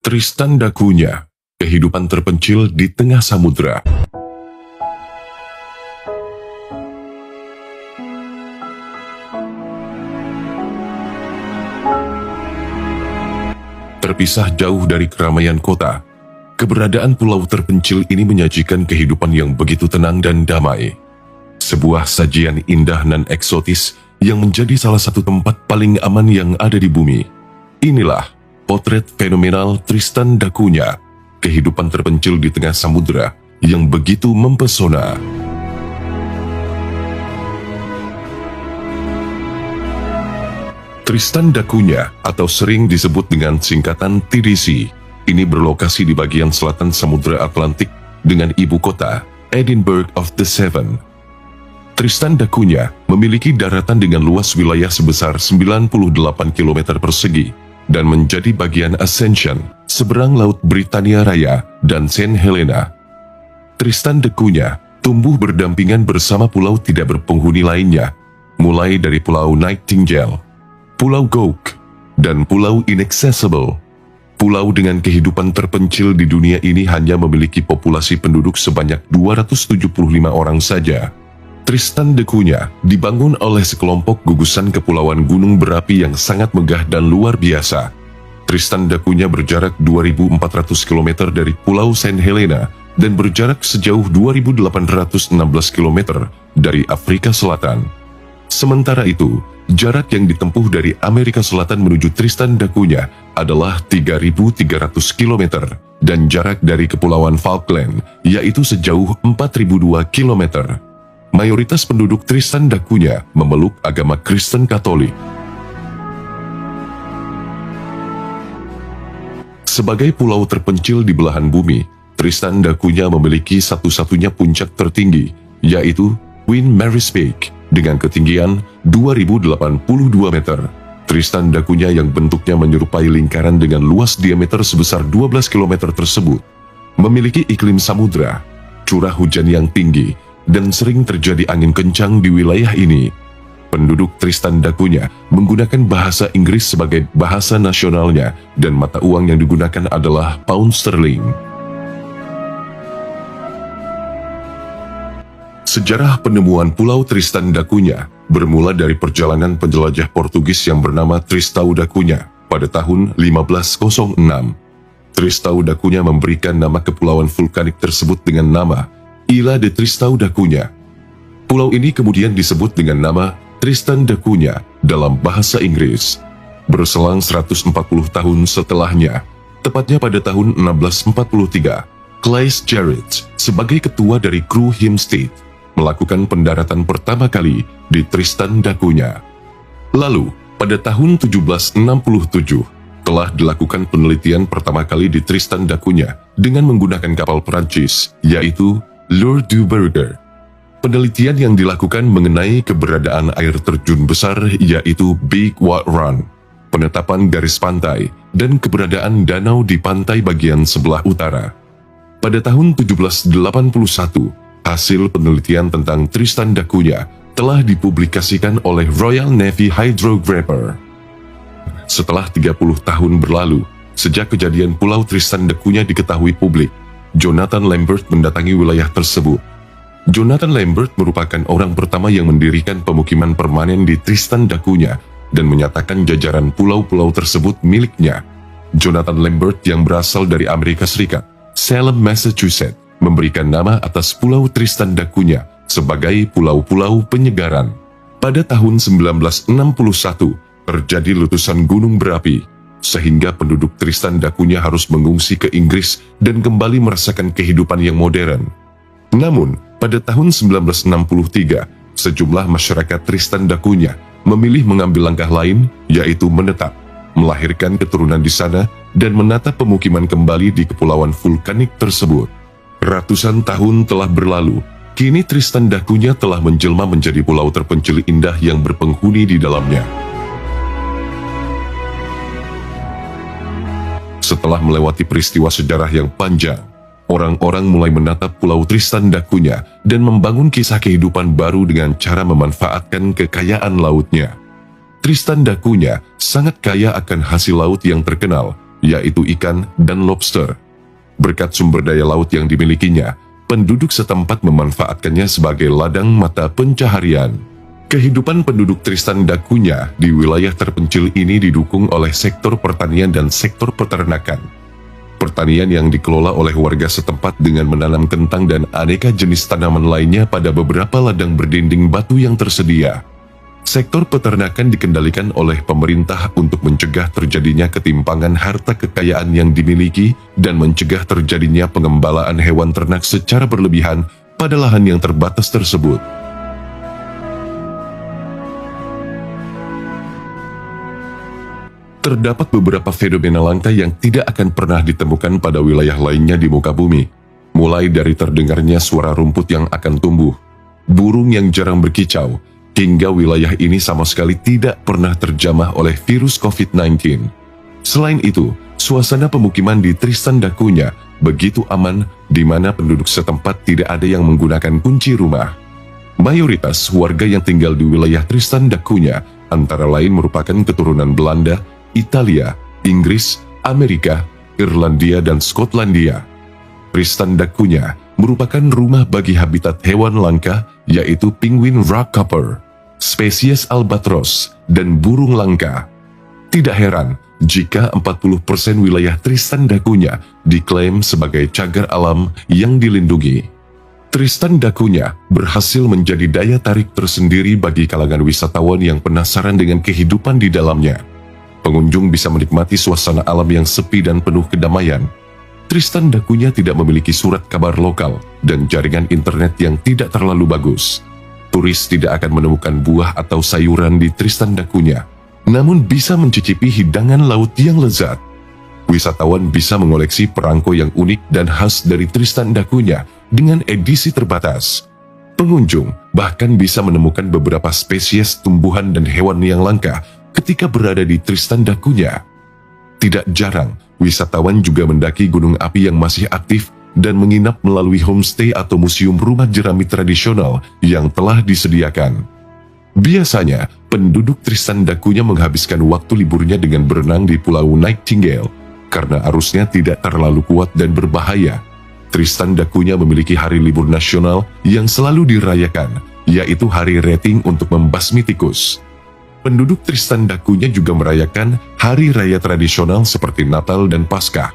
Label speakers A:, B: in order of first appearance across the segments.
A: Tristan da Cunha, kehidupan terpencil di tengah samudera. Terpisah jauh dari keramaian kota, keberadaan pulau terpencil ini menyajikan kehidupan yang begitu tenang dan damai. Sebuah sajian indah dan eksotis yang menjadi salah satu tempat paling aman yang ada di bumi. Inilah potret fenomenal Tristan da Cunha, kehidupan terpencil di tengah samudera yang begitu mempesona. Tristan da Cunha atau sering disebut dengan singkatan TDC, ini berlokasi di bagian selatan Samudra Atlantik dengan ibu kota Edinburgh of the Seven. Tristan da Cunha memiliki daratan dengan luas wilayah sebesar 98 km persegi dan menjadi bagian Ascension, seberang Laut Britania Raya dan Saint Helena. Tristan da Cunha tumbuh berdampingan bersama pulau tidak berpenghuni lainnya, mulai dari Pulau Nightingale, Pulau Gok, dan Pulau Inaccessible. Pulau dengan kehidupan terpencil di dunia ini hanya memiliki populasi penduduk sebanyak 275 orang saja. Tristan da Cunha dibangun oleh sekelompok gugusan kepulauan gunung berapi yang sangat megah dan luar biasa. Tristan da Cunha berjarak 2.400 km dari Pulau Saint Helena dan berjarak sejauh 2.816 km dari Afrika Selatan. Sementara itu, jarak yang ditempuh dari Amerika Selatan menuju Tristan da Cunha adalah 3.300 km dan jarak dari Kepulauan Falkland yaitu sejauh 4.002 km. Mayoritas penduduk Tristan da Cunha memeluk agama Kristen Katolik. Sebagai pulau terpencil di belahan bumi, Tristan da Cunha memiliki satu-satunya puncak tertinggi, yaitu Queen Mary's Peak, dengan ketinggian 2.082 meter. Tristan da Cunha yang bentuknya menyerupai lingkaran dengan luas diameter sebesar 12 km tersebut, memiliki iklim samudra, curah hujan yang tinggi, dan sering terjadi angin kencang di wilayah ini. Penduduk Tristan da Cunha menggunakan bahasa Inggris sebagai bahasa nasionalnya dan mata uang yang digunakan adalah pound sterling. Sejarah penemuan Pulau Tristan da Cunha bermula dari perjalanan penjelajah Portugis yang bernama Tristão da Cunha pada tahun 1506. Tristão da Cunha memberikan nama kepulauan vulkanik tersebut dengan nama Ilha de Tristão da Cunha. Pulau ini kemudian disebut dengan nama Tristan da Cunha dalam bahasa Inggris. Berselang 140 tahun setelahnya, tepatnya pada tahun 1643, Claes Gerrits sebagai ketua dari kru Heemstede melakukan pendaratan pertama kali di Tristan da Cunha. Lalu, pada tahun 1767, telah dilakukan penelitian pertama kali di Tristan da Cunha dengan menggunakan kapal Perancis, yaitu Lourdes du Berger. Penelitian yang dilakukan mengenai keberadaan air terjun besar yaitu Big Wat Run, penetapan garis pantai, dan keberadaan danau di pantai bagian sebelah utara. Pada tahun 1781, hasil penelitian tentang Tristan da Cunha telah dipublikasikan oleh Royal Navy Hydrographer. Setelah 30 tahun berlalu, sejak kejadian Pulau Tristan da Cunha diketahui publik, Jonathan Lambert mendatangi wilayah tersebut. Jonathan Lambert merupakan orang pertama yang mendirikan pemukiman permanen di Tristan da Cunha dan menyatakan jajaran pulau-pulau tersebut miliknya. Jonathan Lambert yang berasal dari Amerika Serikat, Salem, Massachusetts, memberikan nama atas Pulau Tristan da Cunha sebagai Pulau-Pulau Penyegaran. Pada tahun 1961, terjadi letusan gunung berapi, sehingga penduduk Tristan da Cunha harus mengungsi ke Inggris dan kembali merasakan kehidupan yang modern. Namun, pada tahun 1963, sejumlah masyarakat Tristan da Cunha memilih mengambil langkah lain, yaitu menetap, melahirkan keturunan di sana, dan menata pemukiman kembali di kepulauan vulkanik tersebut. Ratusan tahun telah berlalu, kini Tristan da Cunha telah menjelma menjadi pulau terpencil indah yang berpenghuni di dalamnya. Setelah melewati peristiwa sejarah yang panjang, orang-orang mulai menatap Pulau Tristan da Cunha dan membangun kisah kehidupan baru dengan cara memanfaatkan kekayaan lautnya. Tristan da Cunha sangat kaya akan hasil laut yang terkenal, yaitu ikan dan lobster. Berkat sumber daya laut yang dimilikinya, penduduk setempat memanfaatkannya sebagai ladang mata pencaharian. Kehidupan penduduk Tristan da Cunha di wilayah terpencil ini didukung oleh sektor pertanian dan sektor peternakan. Pertanian yang dikelola oleh warga setempat dengan menanam kentang dan aneka jenis tanaman lainnya pada beberapa ladang berdinding batu yang tersedia. Sektor peternakan dikendalikan oleh pemerintah untuk mencegah terjadinya ketimpangan harta kekayaan yang dimiliki dan mencegah terjadinya pengembalaan hewan ternak secara berlebihan pada lahan yang terbatas tersebut. Terdapat beberapa fenomena langka yang tidak akan pernah ditemukan pada wilayah lainnya di muka bumi, mulai dari terdengarnya suara rumput yang akan tumbuh, burung yang jarang berkicau, hingga wilayah ini sama sekali tidak pernah terjamah oleh virus COVID-19. Selain itu, suasana pemukiman di Tristan da Cunha begitu aman, di mana penduduk setempat tidak ada yang menggunakan kunci rumah. Mayoritas warga yang tinggal di wilayah Tristan da Cunha antara lain merupakan keturunan Belanda, Italia, Inggris, Amerika, Irlandia, dan Skotlandia. Tristan da Cunha merupakan rumah bagi habitat hewan langka, yaitu penguin rockhopper, spesies albatros, dan burung langka. Tidak heran jika 40% wilayah Tristan da Cunha diklaim sebagai cagar alam yang dilindungi. Tristan da Cunha berhasil menjadi daya tarik tersendiri bagi kalangan wisatawan yang penasaran dengan kehidupan di dalamnya. Pengunjung bisa menikmati suasana alam yang sepi dan penuh kedamaian. Tristan da Cunha tidak memiliki surat kabar lokal dan jaringan internet yang tidak terlalu bagus. Turis tidak akan menemukan buah atau sayuran di Tristan da Cunha, namun bisa mencicipi hidangan laut yang lezat. Wisatawan bisa mengoleksi perangko yang unik dan khas dari Tristan da Cunha dengan edisi terbatas. Pengunjung bahkan bisa menemukan beberapa spesies tumbuhan dan hewan yang langka ketika berada di Tristan da Cunha. Tidak jarang, wisatawan juga mendaki gunung api yang masih aktif dan menginap melalui homestay atau museum rumah jerami tradisional yang telah disediakan. Biasanya, penduduk Tristan da Cunha menghabiskan waktu liburnya dengan berenang di Pulau Nightingale. Karena arusnya tidak terlalu kuat dan berbahaya, Tristan da Cunha memiliki hari libur nasional yang selalu dirayakan, yaitu hari rating untuk membasmi tikus. Penduduk Tristan da Cunha juga merayakan hari raya tradisional seperti Natal dan Paskah.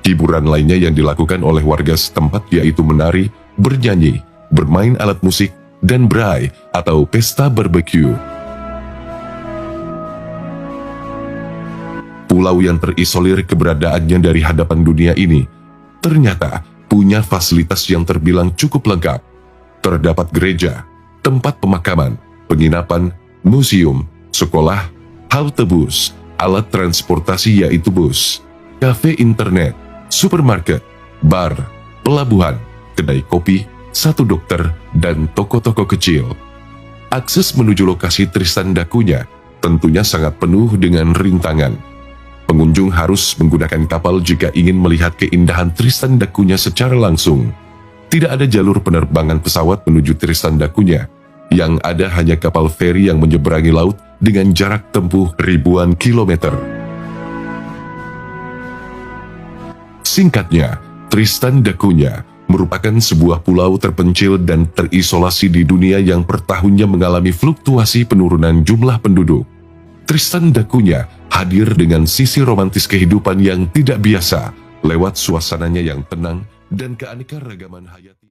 A: Hiburan lainnya yang dilakukan oleh warga setempat yaitu menari, bernyanyi, bermain alat musik, dan braai atau pesta barbecue. Pulau yang terisolir keberadaannya dari hadapan dunia ini ternyata punya fasilitas yang terbilang cukup lengkap. Terdapat gereja, tempat pemakaman, penginapan, museum, sekolah, halte bus, alat transportasi yaitu bus, kafe internet, supermarket, bar, pelabuhan, kedai kopi, satu dokter, dan toko-toko kecil. Akses menuju lokasi Tristan da Cunha tentunya sangat penuh dengan rintangan. Pengunjung harus menggunakan kapal jika ingin melihat keindahan Tristan da Cunha secara langsung. Tidak ada jalur penerbangan pesawat menuju Tristan da Cunha. Yang ada hanya kapal feri yang menyeberangi laut dengan jarak tempuh ribuan kilometer. Singkatnya, Tristan da Cunha merupakan sebuah pulau terpencil dan terisolasi di dunia yang per tahunnya mengalami fluktuasi penurunan jumlah penduduk. Tristan da Cunha hadir dengan sisi romantis kehidupan yang tidak biasa lewat suasananya yang tenang dan keanekaragaman hayati.